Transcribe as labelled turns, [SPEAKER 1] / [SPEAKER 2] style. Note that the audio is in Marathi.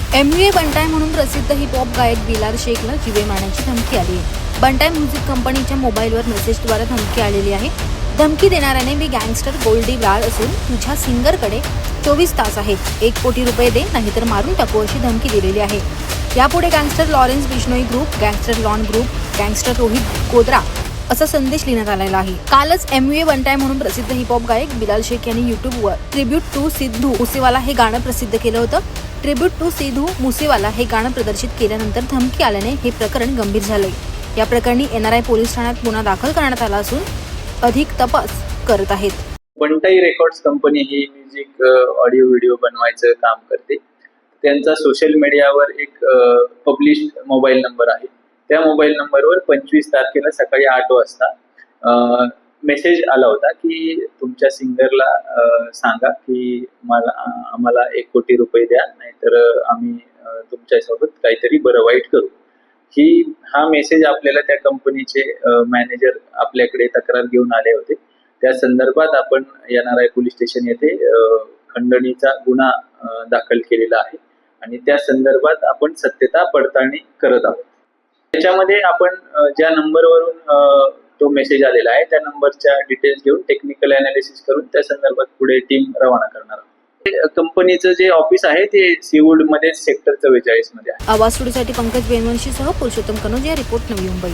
[SPEAKER 1] MUA बंटाय म्हणून प्रसिद्ध हिप हॉप गायक बिलाल शेखला जीवे मारण्याची धमकी आली आहे। बंटाय म्युझिक कंपनीच्या मोबाईलवर मेसेजद्वारे धमकी आलेली आहे। धमकी देणाऱ्याने मी गँगस्टर गोल्डी ब्राड असून तुझ्या सिंगरकडे 24 तास आहेत, 1 कोटी रुपये दे नाहीतर मारून टाकू अशी धमकी दिलेली आहे। यापुढे gangster Lawrence Bishnoi group, gangster लॉन ग्रुप, गँगस्टर रोहित गोद्रा असा संदेश लिहिण्यात आलेला आहे। कालच MUA बंटाय म्हणून प्रसिद्ध हिप हॉप गायक बिलाल शेख यांनी यूट्यूबवर ट्रिब्यूट टू सिद्धू मुसेवाला हे गाणं प्रसिद्ध केलं होतं। ट्रिब्यूट टू सिद्धू मुसेवाला हे गाणं प्रदर्शित केल्यानंतर धमकी आल्याने हे प्रकरण गंभीर झालंय। या प्रकरणी NRI पोलीस ठाण्यात गुन्हा दाखल करण्यात आला असून अधिक तपास करत आहेत।
[SPEAKER 2] बंटाई रेकॉर्ड्स कंपनी ही म्युझिक ऑडिओ व्हिडिओ बनवायचं काम करते। त्यांचा सोशल मीडियावर एक पब्लिश्ड मोबाईल नंबर आहे। त्या मोबाईल नंबरवर 25 तारखेला सकाळी 8 वाजता मेसेज आला होता की तुमच्या सिंगरला सांगा की आम्हाला 1 कोटी रुपये द्या, नाहीतर आम्ही तुमच्यासोबत काहीतरी बरं वाईट करू। हा मेसेज आपल्याला त्या कंपनीचे मॅनेजर आपल्याकडे तक्रार घेऊन आले होते। त्या संदर्भात आपण NRI पोलीस स्टेशन येथे खंडणीचा गुन्हा दाखल केलेला आहे आणि त्या संदर्भात आपण सत्यता पडताळणी करत आहोत। त्याच्यामध्ये आपण ज्या नंबरवरून तो मेसेज आलेला आहे त्या नंबरच्या डिटेल्स घेऊन टेक्निकल अनालिसिस करून त्या संदर्भात पुढे टीम रवाना करणार आहोत। कंपनीचं जे ऑफिस आहे ते सीवूड मध्ये सेक्टर 44 मध्ये आहे।
[SPEAKER 1] आवाज स्टुडिओसाठी पंकज बेनवंशीसह पुरुषोत्तम कनोज, रिपोर्ट नवी मुंबई।